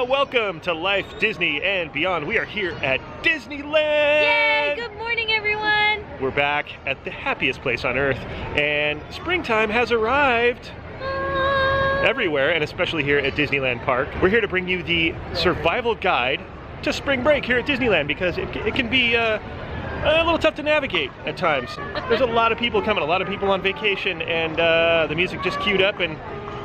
Welcome to Life, Disney, and Beyond. We are here at Disneyland! Yay! Good morning, everyone! We're back at the happiest place on Earth, and springtime has arrived everywhere, and especially here at Disneyland Park. We're here to bring you the survival guide to spring break here at Disneyland, because it can be a little tough to navigate at times. There's a lot of people coming, a lot of people on vacation, and the music just queued up, and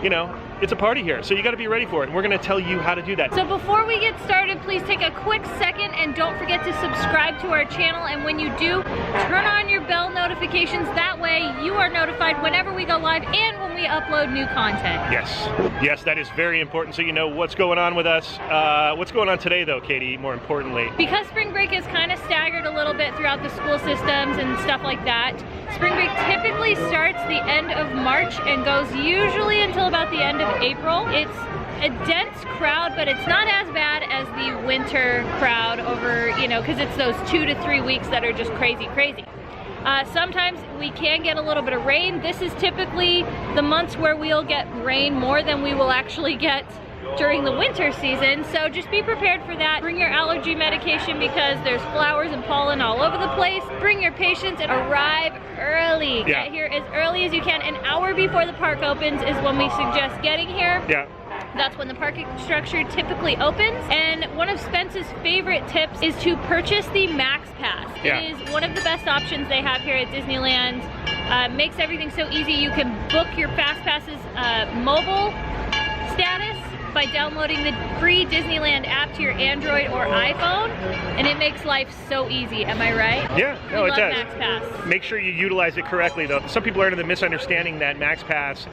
you know, it's a party here, so you got to be ready for it, and we're going to tell you how to do that. So before we get started, please take a quick second and don't forget to subscribe to our channel, and when you do, turn on your bell notifications. That way you are notified whenever we go live and when we upload new content. Yes, that is very important, so you know what's going on with us. What's going on today though, Katie, more importantly? Because spring break is kind of staggered a little bit throughout the school systems and stuff like that, spring break typically starts the end of March and goes usually until about the end of April. It's a dense crowd, but it's not as bad as the winter crowd over, you know, because it's those 2 to 3 weeks that are just crazy. Sometimes we can get a little bit of rain. This is typically the months where we'll get rain more than we will actually get during the winter season, so just be prepared for that. Bring your allergy medication because there's flowers and pollen all over the place. Bring your patience and arrive early. Yeah. Get here as early as you can. An hour before the park opens is when we suggest getting here. Yeah. That's when the parking structure typically opens. And one of Spence's favorite tips is to purchase the Max Pass. Yeah. It is one of the best options they have here at Disneyland. Makes everything so easy. You can book your Fast Pass's mobile status by downloading the free Disneyland app to your Android or iPhone, and it makes life so easy. Am I right? Yeah, no, it does. Max Pass. Make sure you utilize it correctly, though. Some people are under the misunderstanding that Max Pass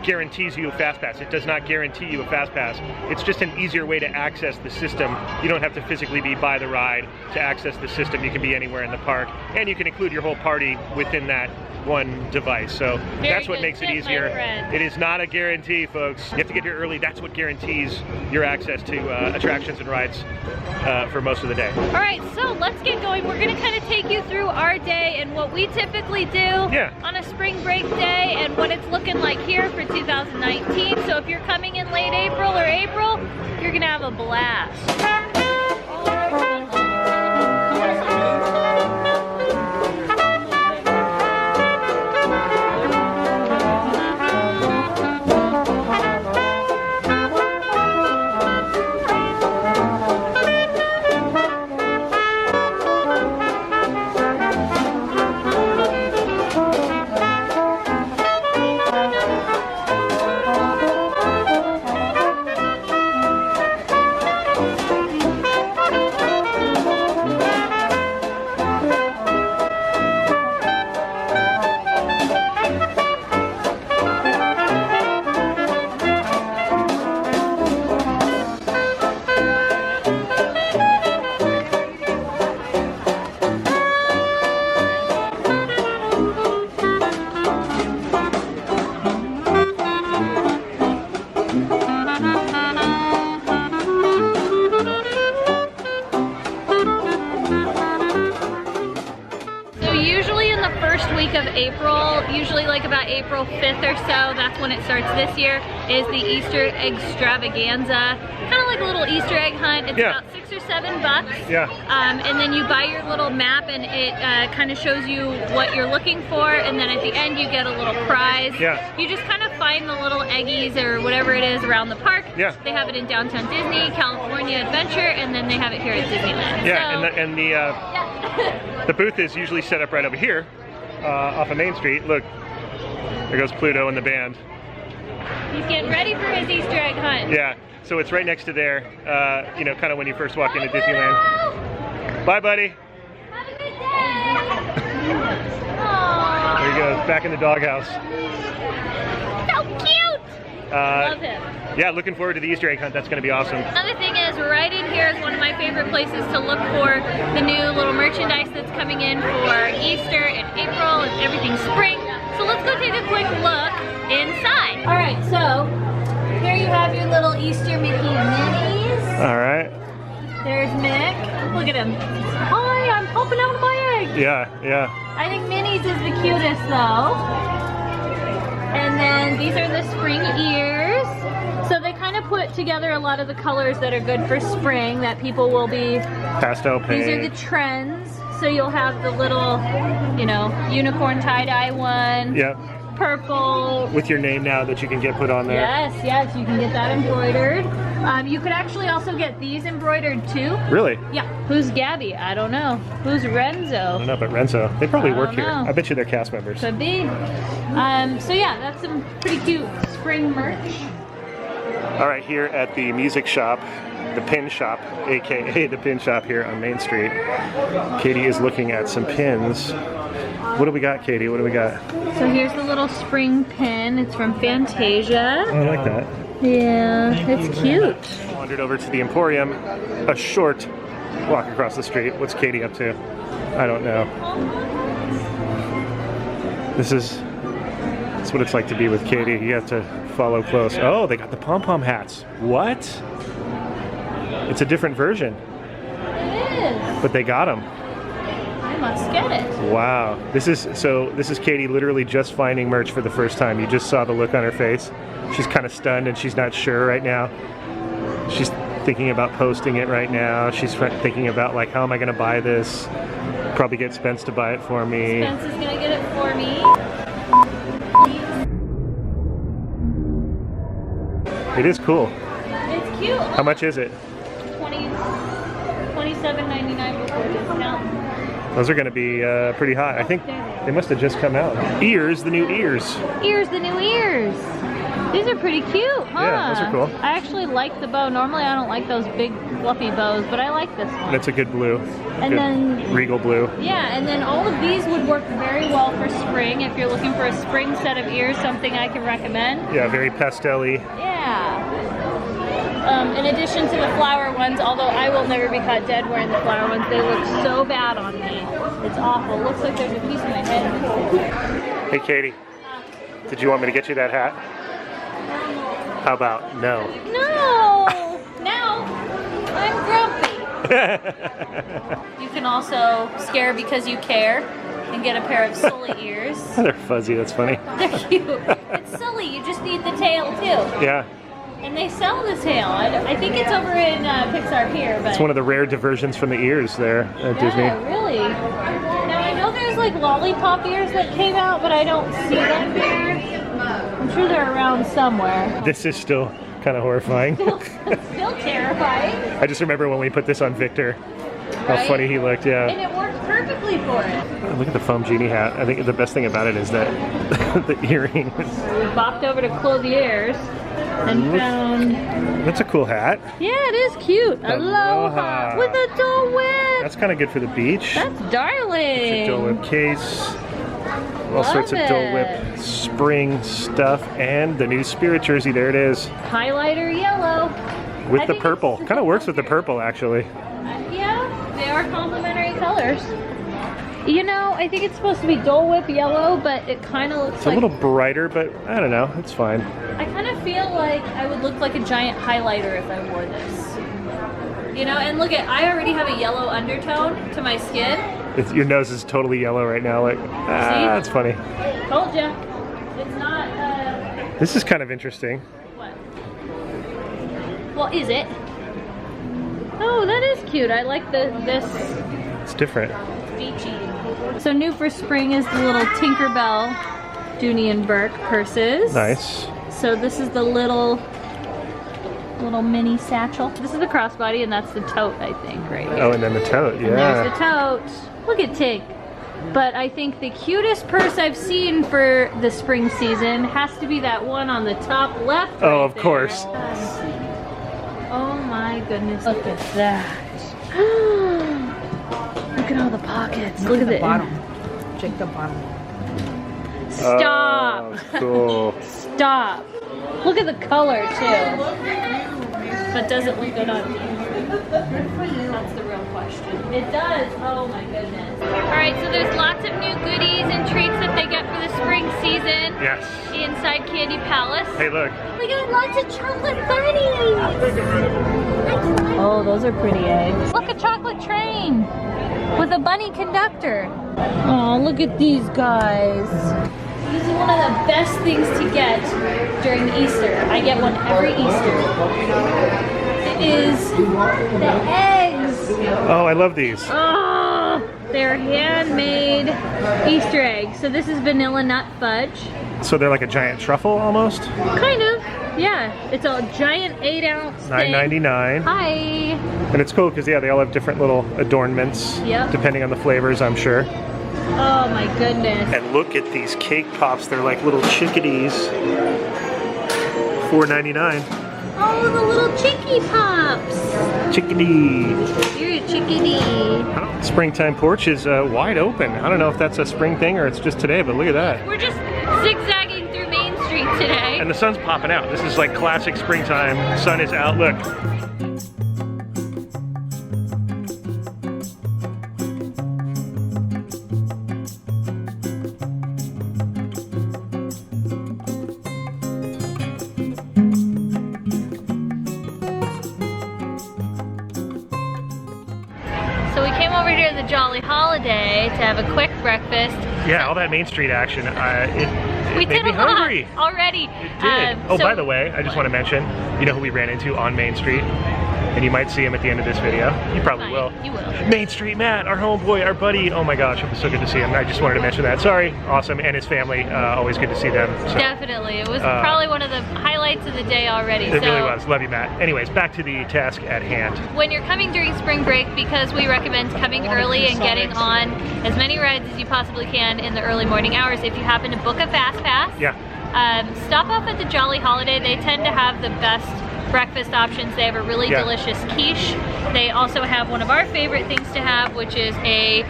guarantees you a Fast Pass. It does not guarantee you a Fast Pass. It's just an easier way to access the system. You don't have to physically be by the ride to access the system. You can be anywhere in the park, and you can include your whole party within that one device. So that's what makes it easier. It is not a guarantee, folks. You have to get here early. That's what guarantees your access to attractions and rides for most of the day. All right, so let's get going. We're going to kind of take you through our day and what we typically do on a spring break day and what it's looking like here for 2019. So if you're coming in late April or April, you're going to have a blast. Of April, usually like about April 5th or so, that's when it starts this year, is the Easter Eggstravaganza. Kind of like a little Easter egg hunt. It's about $6 or $7. Yeah. And then you buy your little map and it kind of shows you what you're looking for, and then at the end you get a little prize. Yeah. You just kind of find the little eggies or whatever it is around the park. Yeah. They have it in Downtown Disney, California Adventure, and then they have it here at Disneyland. Yeah, so, and the booth is usually set up right over here. Off of Main Street. Look, there goes Pluto and the band. He's getting ready for his Easter egg hunt. Yeah, so it's right next to there, you know, kind of when you first walk into Disneyland. Bye, buddy. Have a good day. There he goes, back in the doghouse. So cute. Love him. Yeah, looking forward to the Easter egg hunt. That's going to be awesome. Another thing is, right in here is one of my favorite places to look for the new little merchandise that's coming in for Easter and April and everything spring. So let's go take a quick look inside. All right, so here you have your little Easter Mickey minis. All right. There's Mick. Look at him. Hi, I'm popping out of my egg. Yeah. I think Minnie's is the cutest though. And then these are the spring ears. So they kind of put together a lot of the colors that are good for spring that people will be... Pastel paint. These are the trends. So you'll have the little, you know, unicorn tie-dye one. Yep. Purple. With your name now that you can get put on there. Yes, yes, you can get that embroidered. You could actually also get these embroidered too. Really? Yeah. Who's Gabby? I don't know. Who's Renzo? I don't know, but Renzo. They probably work here. know. I bet you they're cast members. Could be. So yeah, that's some pretty cute spring merch. All right, here at the music shop, the pin shop, aka the pin shop here on Main Street, Katie is looking at some pins. What do we got, Katie? What do we got? So here's the little spring pin. It's from Fantasia. Oh, I like that. Yeah, it's cute. Wandered over to the Emporium, a short walk across the street. What's Katie up to? I don't know. That's what it's like to be with Katie. You have to follow close. Oh, they got the pom-pom hats. What? It's a different version. It is. But they got them. I must get it. Wow. This is Katie literally just finding merch for the first time. You just saw the look on her face. She's kind of stunned and she's not sure right now. She's thinking about posting it right now. She's thinking about like, how am I going to buy this? Probably get Spence to buy it for me. Spence is going to get it for me. It is cool. It's cute. How much is it? $27.99 before discount. Those are going to be pretty hot. I think they must have just come out. Ears, the new ears. Ears, the new ears. These are pretty cute, huh? Yeah, those are cool. I actually like the bow. Normally I don't like those big fluffy bows, but I like this one. That's a good blue. And good then regal blue. Yeah, and then all of these would work very well for spring. If you're looking for a spring set of ears, something I can recommend. Yeah, very pastel-y. Yeah. In addition to the flower ones, although I will never be caught dead wearing the flower ones, they look so bad on me. It's awful. Looks like there's a piece of my head. Hey, Katie. Did you want me to get you that hat? How about no? No! Now I'm grumpy. You can also scare because you care and get a pair of Sully ears. They're fuzzy, that's funny. They're cute. It's Sully, you just need the tail too. Yeah. And they sell the tail. I think it's over in Pixar Pier, but... It's one of the rare diversions from the ears there at Disney. Yeah, really. Now I know there's like lollipop ears that came out, but I don't see them here. I'm sure they're around somewhere. This is still kind of horrifying. Still terrifying. I just remember when we put this on Victor, how funny he looked, yeah. And it worked perfectly for it. Look at the foam genie hat. I think the best thing about it is that the earrings. We bopped over to Clothiers and found... That's a cool hat. Yeah, it is cute. Aloha. With a Dole Whip. That's kind of good for the beach. That's darling. It's a Dole Whip case. All sorts of Dole Whip spring stuff, and the new Spirit jersey. There it is. Highlighter yellow. With the purple. Kind of works with the purple, actually. Yeah, they are complementary colors. You know, I think it's supposed to be Dole Whip yellow, but it kind of looks it's like... a little brighter, but I don't know. It's fine. I kind of feel like I would look like a giant highlighter if I wore this. You know, and look I already have a yellow undertone to my skin. Your nose is totally yellow right now. Like, that's funny. Told ya. It's not, This is kind of interesting. What? Well, is it? Oh, that is cute. I like this. It's different. Beachy. So new for spring is the little Tinkerbell Dooney and Burke purses. Nice. So this is the little mini satchel. This is the crossbody and that's the tote, I think, right here. Oh, and then the tote, yeah. And there's the tote. Look at Tink. But I think the cutest purse I've seen for the spring season has to be that one on the top left. Oh, of course. Oh my goodness. Look at that. Look at all the pockets. Look at the bottom. Check the bottom. Stop. Oh, cool. Stop. Look at the color too. But does it look good on you? That's the real question. It does. Oh my goodness. Alright, so there's lots of new goodies and treats that they get for the spring season. Yes. Inside Candy Palace. Hey, look. We got lots of chocolate bunnies. Oh, those are pretty eggs. Look, a chocolate train with a bunny conductor. Oh, look at these guys. This is one of the best things to get during Easter. I get one every Easter. It is the eggs. Oh, I love these. Oh, they're handmade Easter eggs. So this is vanilla nut fudge. So they're like a giant truffle almost? Kind of, yeah. It's a giant 8-ounce thing. $9.99. Hi. And it's cool because, yeah, they all have different little adornments. Yep. Depending on the flavors, I'm sure. Oh my goodness. And look at these cake pops. They're like little chickadees. $4.99. Oh, the little chickie pops. Chickadee. You're a chickadee. Springtime porch is wide open. I don't know if that's a spring thing or it's just today, but look at that. We're just zigzagging through Main Street today. And the sun's popping out. This is like classic springtime. Sun is out. Look. So we came over here to the Jolly Holiday to have a quick breakfast. Yeah, all that Main Street action. It We made did me a lot hungry. already. It did. Oh, so by the way, I just want to mention, you know who we ran into on Main Street? And you might see him at the end of this video. You probably will. You will. Main Street Matt, our homeboy, our buddy. Oh my gosh, it was so good to see him. I just wanted to mention that. Sorry. Awesome. And his family. Always good to see them. So, Definitely. It was probably one of the highlights of the day already. It really was. Love you, Matt. Anyways, back to the task at hand. When you're coming during spring break, because we recommend coming early and getting on as many rides as you possibly can in the early morning hours, if you happen to book a fast pass, Yeah. stop off at the Jolly Holiday. They tend to have the best breakfast options. They have a really delicious quiche. They also have one of our favorite things to have, which is a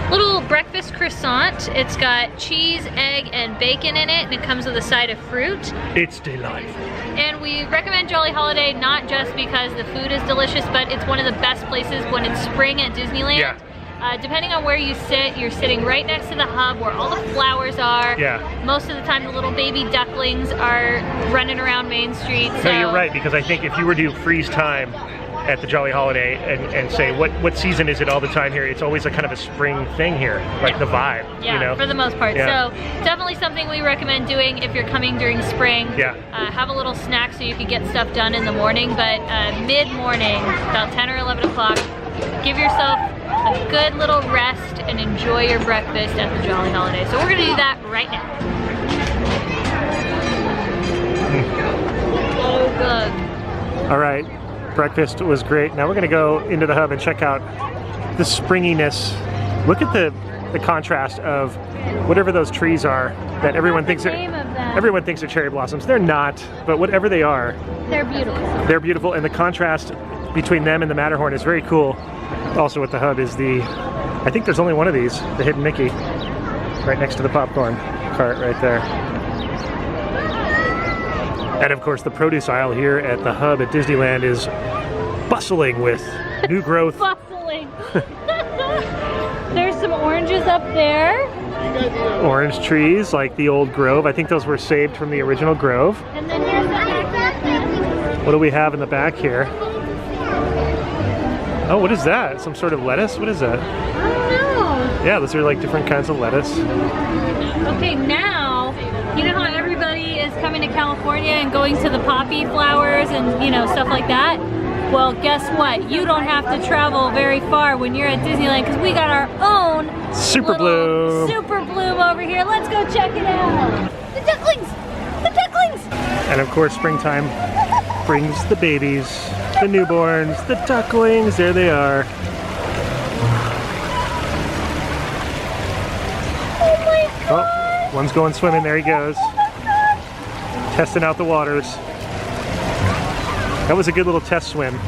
little breakfast croissant. It's got cheese, egg, and bacon in it, and it comes with a side of fruit. It's delightful. And we recommend Jolly Holiday not just because the food is delicious, but it's one of the best places when it's spring at Disneyland. Yeah. Depending on where you sit, you're sitting right next to the hub where all the flowers are. Yeah. Most of the time the little baby ducklings are running around Main Street. So No, you're right, because I think if you were to freeze time at the Jolly Holiday and say what season is it all the time here, it's always a kind of a spring thing here, like the vibe. Yeah, you know? for the most part. Yeah. So definitely something we recommend doing if you're coming during spring. Yeah. Have a little snack so you can get stuff done in the morning, but mid-morning, about 10 or 11 o'clock, give yourself a good little rest and enjoy your breakfast at the Jolly Holiday. So we're gonna do that right now. So good. All right, breakfast was great. Now we're gonna go into the hub and check out the springiness. Look at the contrast of whatever those trees are that everyone thinks are, everyone thinks are cherry blossoms. They're not, but whatever they are, They're beautiful. they're beautiful, and the contrast between them and the Matterhorn is very cool. Also at the hub is I think there's only one of these, the Hidden Mickey, right next to the popcorn cart right there. And of course the produce aisle here at the hub at Disneyland is bustling with new growth. Bustling. There's some oranges up there. Orange trees like the old grove. I think those were saved from the original grove. And then here's the back. What do we have in the back here? Oh, what is that? Some sort of lettuce? What is that? I don't know. Yeah, those are like different kinds of lettuce. Okay, now, you know how everybody is coming to California and going to the poppy flowers and, you know, stuff like that? Well, guess what? You don't have to travel very far when you're at Disneyland because we got our own Super Bloom. Super Bloom over here. Let's go check it out. The ducklings! The ducklings! And of course, springtime brings the babies, the newborns, the ducklings. There they are. Oh my God! Oh, one's going swimming. There he goes. Testing out the waters. That was a good little test swim. Okay,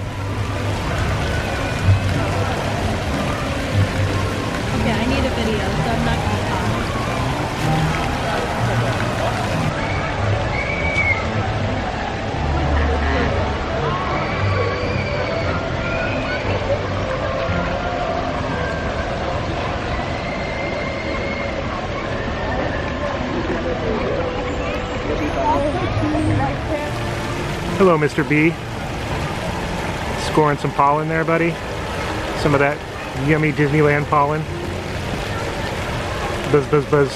I need a video, so I'm not going to talk. Hello, Mr. B. Scoring some pollen there, buddy. Some of that yummy Disneyland pollen. Buzz, buzz, buzz.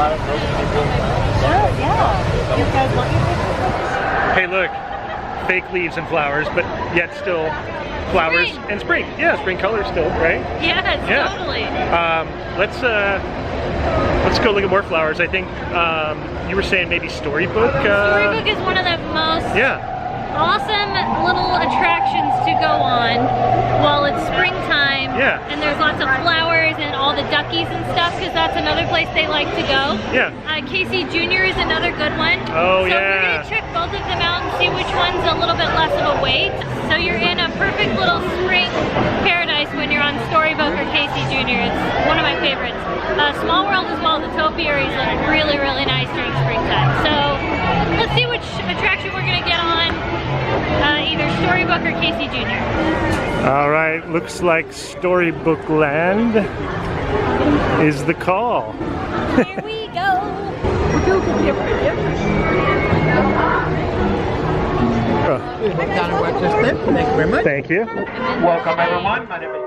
Yeah. You guys want your Hey, look, fake leaves and flowers, but yet still flowers and spring. Yeah, spring colors still, right? Yes, Yeah. totally. Let's go look at more flowers. I think you were saying maybe Storybook. Storybook is one of the most awesome little attractions to go on while it's springtime. Yeah. And there's lots of flowers and all the duckies and stuff, because that's another place they like to go. Yeah. Casey Jr. is another good one. Oh, so yeah. we're gonna check both of them out and see which one's a little bit less of a wait. So you're in a perfect little spring paradise when you're on Storybook or Casey Jr. It's one of my favorites. Smallworld as well. The topiaries look really, really nice during springtime. So let's see which attraction we're gonna get on. Either Storybook or Casey Jr. All right, looks like Storybook Land is the call. Here we go. Thank you very much. Thank you. Welcome everyone. My name is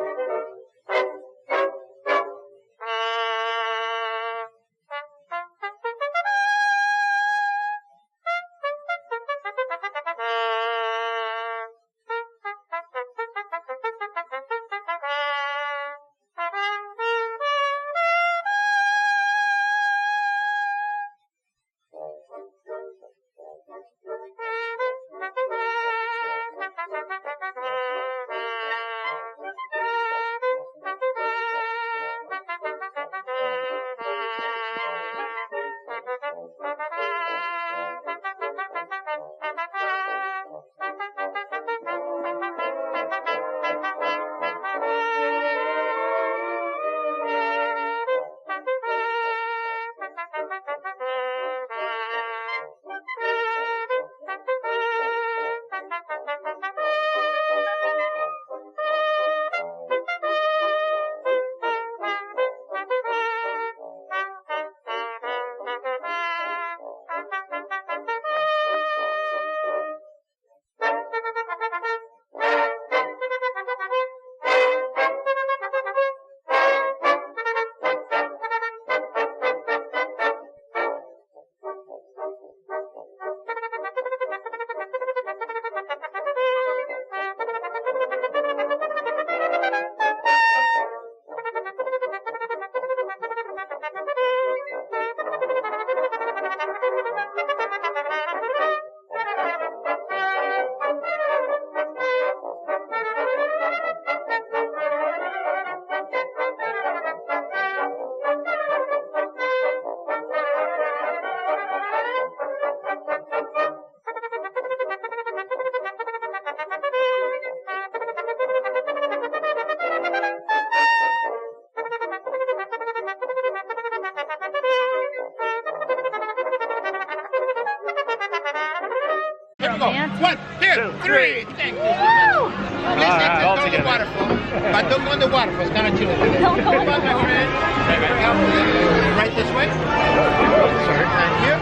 go. 1, 2, 3. Thank you. Woo! Let's all go to the together. waterfall. But don't go in the waterfall. It's kind of chilly. Don't go in the my friend. Right this way. Thank you.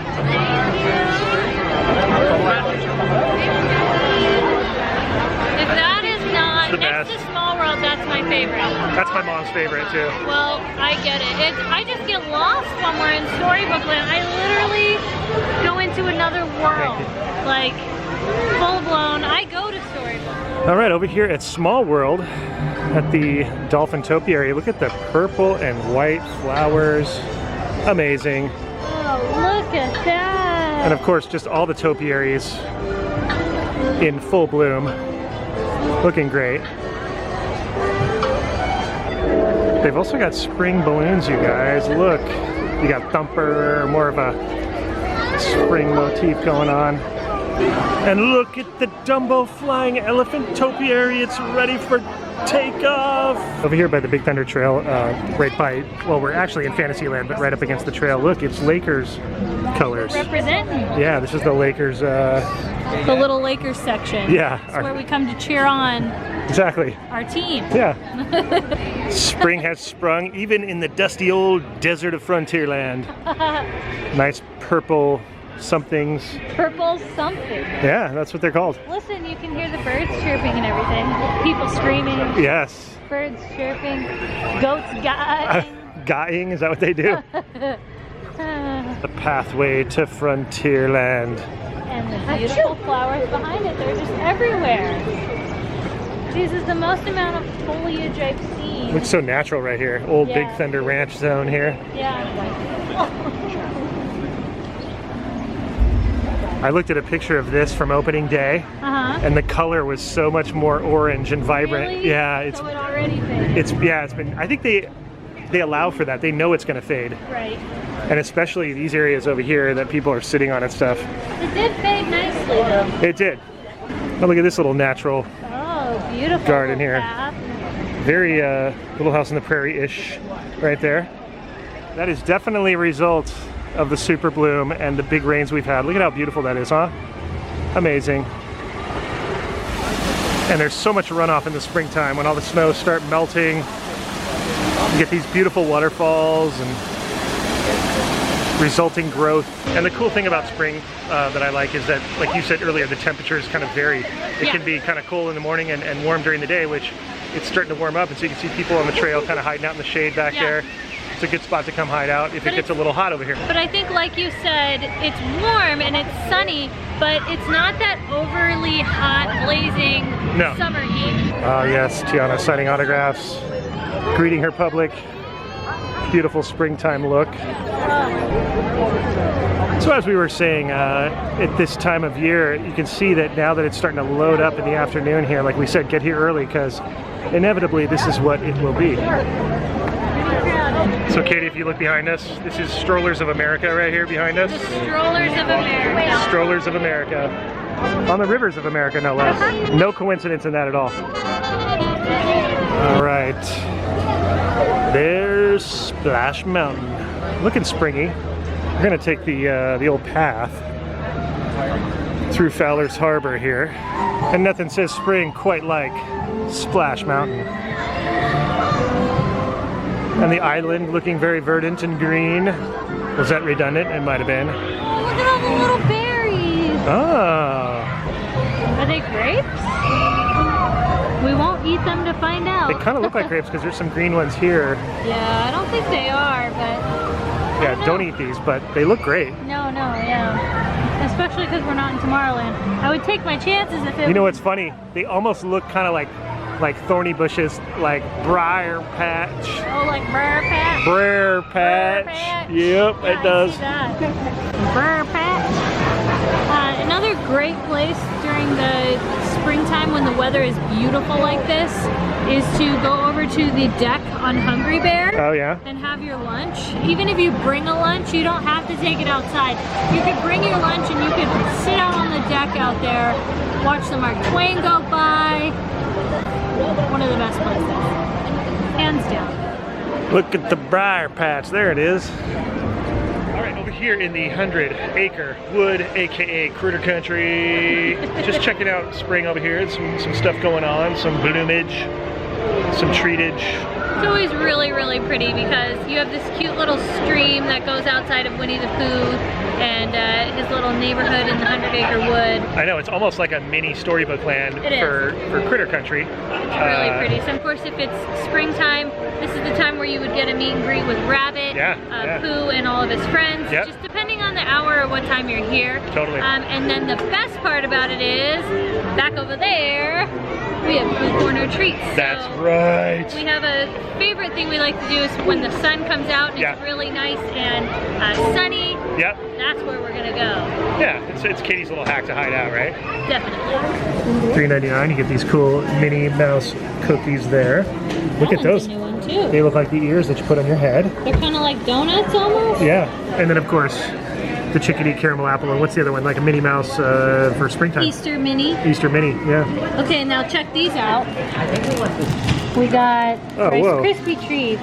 If that is not The next to best. Smallworld, that's my favorite. That's my mom's favorite too. Well, I get it. I just get lost when we're in Storybook Land. I literally go into another world. Like, full blown. I go to Storybook. All right, over here at Smallworld, at the Dolphin Topiary, look at the purple and white flowers. Amazing. Oh, look at that. And of course, just all the topiaries in full bloom. Looking great. They've also got spring balloons, you guys. Look, you got Thumper, more of a spring motif going on. And look at the Dumbo flying elephant topiary. It's ready for takeoff. Over here by the Big Thunder Trail, right by, well, we're actually in Fantasyland, but right up against the trail. Look, it's Lakers colors. Representing. Yeah, this is the Lakers. The little Lakers section. Yeah. That's where we come to cheer on Exactly. our team. Yeah. Spring has sprung even in the dusty old desert of Frontierland. Nice purple somethings. Purple something. Yeah, that's what they're called. Listen, you can hear the birds chirping and everything. People screaming. Yes. Birds chirping. Goats guying. Guying, is that what they do? The pathway to Frontierland. And the beautiful flowers behind it, they're just everywhere. This is the most amount of foliage I've seen. Looks so natural right here. Old Yeah. Big Thunder Ranch zone here. Yeah. I looked at a picture of this from opening day, and the color was so much more orange and vibrant. Really? Yeah, it's So it already faded. it's been. I think they allow for that. They know it's going to fade, Right. and especially these areas over here that people are sitting on and stuff. It did fade nicely though. It did. Oh, look at this little natural Oh, beautiful garden little here. path. Very Little House on the Prairie-ish right there. That is definitely a result of the super bloom and the big rains we've had. Look at how beautiful that is, huh? Amazing. And there's so much runoff in the springtime when all the snows start melting. You get these beautiful waterfalls and resulting growth. And the cool thing about spring that I like is that, like you said earlier, the temperatures kind of vary. It can be kind of cool in the morning and warm during the day, which it's starting to warm up, and so you can see people on the trail kind of hiding out in the shade back there. It's a good spot to come hide out if it gets a little hot over here. But I think, like you said, it's warm and it's sunny, but it's not that overly hot, blazing summer heat. Oh yes, Tiana signing autographs, greeting her public. Beautiful springtime look. So as we were saying, at this time of year, you can see that now that it's starting to load up in the afternoon here, like we said, get here early because inevitably this is what it will be. So Katie, if you look behind us, this is Strollers of America right here behind us. The Strollers of America. Strollers of America. On the rivers of America, no less. No coincidence in that at all. All right. There's Splash Mountain. Looking springy. We're gonna take the old path through Fowler's Harbor here. And nothing says spring quite like Splash Mountain. And the island looking very verdant and green. Was that redundant? It might have been. Oh, look at all the little berries. Ah. Are they grapes? We won't eat them to find out. They kind of look like grapes because there's some green ones here. Yeah, I don't think they are, but... Yeah, don't eat these, but they look great. No, yeah. Especially because we're not in Tomorrowland. I would take my chances if it You know what's funny? They almost look kind of like thorny bushes, like Briar Patch. Oh, like Briar Patch? Briar Patch. Yep, Yeah, it does. I see that. Briar Patch. Another great place during the springtime when the weather is beautiful like this is to go over to the deck on Hungry Bear. Oh yeah? And have your lunch. Even if you bring a lunch, you don't have to take it outside. You could bring your lunch and you could sit out on the deck out there, watch the Mark Twain go by. One of the best places, hands down. Look at the Briar Patch, there it is. All right, over here in the 100-acre wood, AKA Critter Country. Just checking out spring over here. Some stuff going on, some bloomage, some treatage. It's always really, really pretty because you have this cute little stream that goes outside of Winnie the Pooh and his little neighborhood in the 100-acre wood. I know, it's almost like a mini storybook land for Critter Country. It's really pretty. So of course if it's springtime, this is the time where you would get a meet and greet with Rabbit, Pooh, and all of his friends. Yep. Just depending on the hour or what time you're here. Totally. And then the best part about it is, back over there, we have Pooh Corner treats. That's right. We have a favorite thing we like to do is when the sun comes out and it's really nice and sunny. Yep. That's where we're gonna go. Yeah, it's Katie's little hack to hide out, right? Definitely. $3.99. You get these cool Minnie Mouse cookies there. Look at those. A new one too. They look like the ears that you put on your head. They're kind of like donuts almost. Yeah, and then of course the chickadee caramel apple, and what's the other one? Like a Minnie Mouse for springtime. Easter mini. Easter mini, yeah. Okay, now check these out. We got Rice Krispie treats.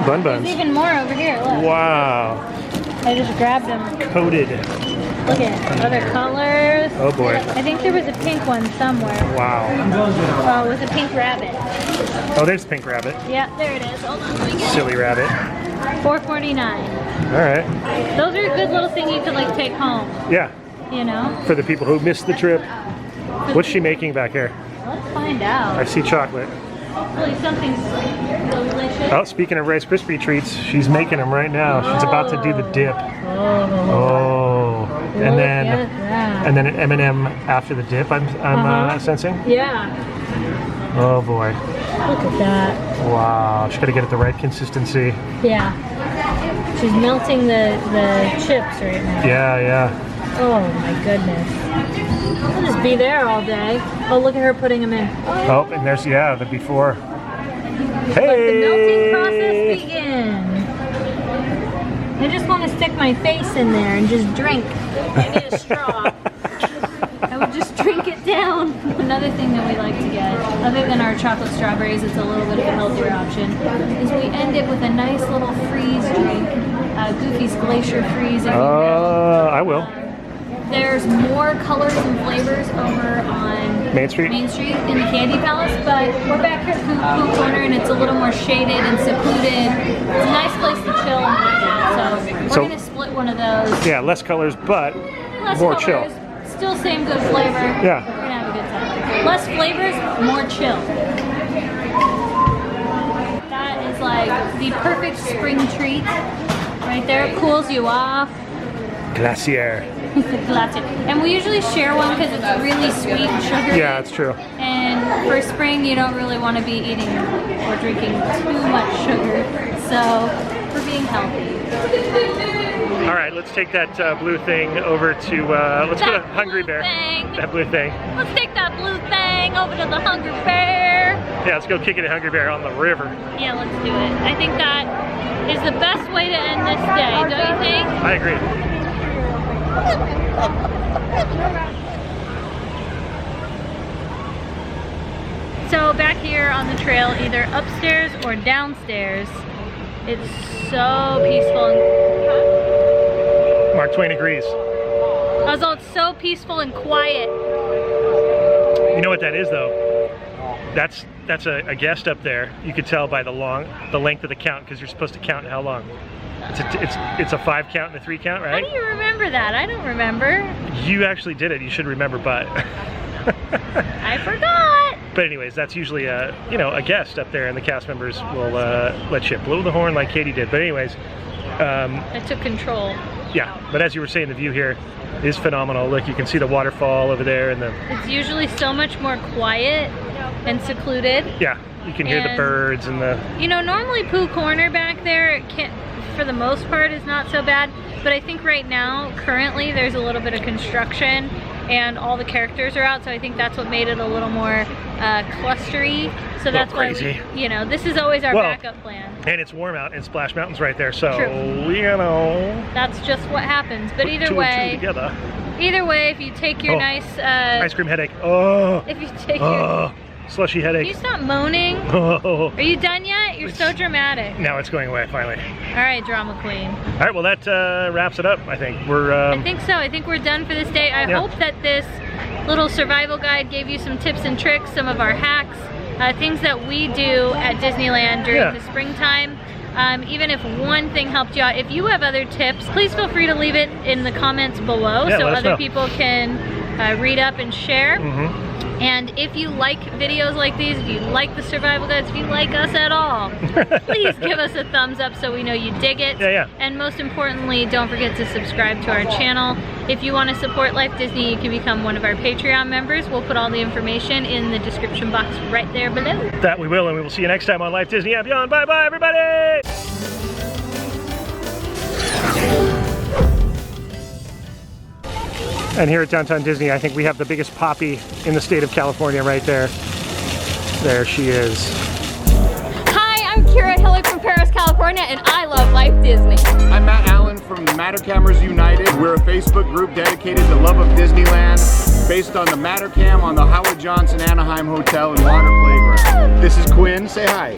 Bun buns. There's even more over here. Look. Wow. I just grabbed them. Coated. Look at other colors. Oh boy. I think there was a pink one somewhere. Wow. Oh, it was a pink rabbit. Oh, there's Pink Rabbit. Yeah, there it is. Hold on, let me get Silly rabbit. $4.49. All right. Those are a good little thing you could like take home. Yeah. You know? For the people who missed the trip. What's she making back here? Let's find out. I see chocolate. Hopefully something's delicious. Oh, speaking of Rice Krispie treats, she's making them right now. She's about to do the dip. Oh, and then an M&M after the dip. I'm sensing. Yeah. Oh boy. Look at that. Wow, she's got to get it the right consistency. Yeah. She's melting the chips right now. Yeah. Oh my goodness. I'll just be there all day. Oh, look at her putting them in. Oh, and there's, the before. Hey! Let the melting process begin. I just want to stick my face in there and just drink. I need a straw. I would just drink it down. Another thing that we like to get, other than our chocolate strawberries, it's a little bit of a healthier option, is we end it with a nice little freeze drink. Goofy's Glacier Freeze. I will. There's more colors and flavors over on Main Street in the Candy Palace, but we're back here at Poo Poo Corner and it's a little more shaded and secluded. It's a nice place to chill and hang out, so we're going to split one of those. Yeah, less colors, but less more colors, chill. Still same good flavor. Yeah. We're going to have a good time. Less flavors, more chill. That is like the perfect spring treat. Right there, it cools you off. Glacier. Glacier. And we usually share one because it's really sweet and sugary. Yeah, it's true. And for spring, you don't really want to be eating or drinking too much sugar. So we're being healthy. All right, let's take that blue thing over to, let's go to Hungry Bear. That blue thing. Let's take that blue thing over to the Hungry Bear. Yeah, let's go kick it at Hungry Bear on the river. Yeah, let's do it. I think that is the best way to end this day, don't you think? I agree. So back here on the trail, either upstairs or downstairs, it's so peaceful and Mark Twain agrees. although it's so peaceful and quiet. You know what that is though? That's a guest up there. You could tell by the length of the count because you're supposed to count how long. It's a 5 count and a 3 count, right? How do you remember that? I don't remember. You actually did it. You should remember, but I forgot. But anyways, that's usually a guest up there, and the cast members will let you blow the horn like Katie did. But anyways, I took control. Yeah. But as you were saying, the view here is phenomenal. Look, you can see the waterfall over there, and it's usually so much more quiet and secluded. Yeah, you can hear the birds and the. Normally Pooh Corner back there for the most part is not so bad, but I think right now, currently, there's a little bit of construction and all the characters are out, so I think that's what made it a little more clustery. So that's crazy. Why this is always our backup plan. And it's warm out, and Splash Mountain's right there, so True. That's just what happens. But either way, if you take your nice ice cream headache. Oh. If you take your slushy headache. Can you stop moaning? Oh. Are you done yet? You're so dramatic. Now it's going away finally. All right, drama queen. All right, well that wraps it up. I think I think so. I think we're done for this day. I hope that this little survival guide gave you some tips and tricks, some of our hacks, things that we do at Disneyland during the springtime. Even if one thing helped you out, if you have other tips, please feel free to leave it in the comments below so other people can read up and share. And if you like videos like these, if you like the survival guides, if you like us at all, please give us a thumbs up so we know you dig it. And most importantly, don't forget to subscribe to our channel. If you want to support Life Disney, you can become one of our Patreon members. We'll put all the information in the description box right there below. That we will, and we will see you next time on Life Disney and Beyond. Bye bye, everybody! And here at Downtown Disney, I think we have the biggest poppy in the state of California right there. There she is. Hi, I'm Kira Hillick from Paris, California, and I love Life Disney. I'm Matt Allen from Matter Cameras United. We're a Facebook group dedicated to love of Disneyland, based on the Matter Cam on the Howard Johnson Anaheim Hotel and Water Playground. This is Quinn, say hi.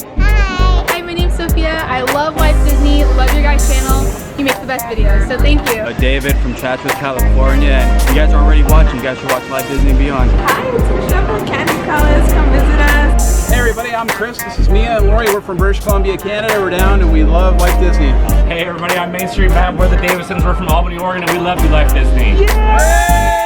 Hi, my name's Sophia. I love Life Disney, love your guys' channel. You make the best videos, so thank you. David from Chatsworth, California, and if you guys aren't already watching, you guys should watch Life Disney and Beyond. Hi, it's Michelle from Candy Palace. Come visit us. Hey everybody, I'm Chris. This is Mia and Lori. We're from British Columbia, Canada. We're down and we love Life Disney. Hey everybody, I'm Main Street Matt. We're the Davidsons. We're from Albany, Oregon, and we love you, Life Disney. Yay!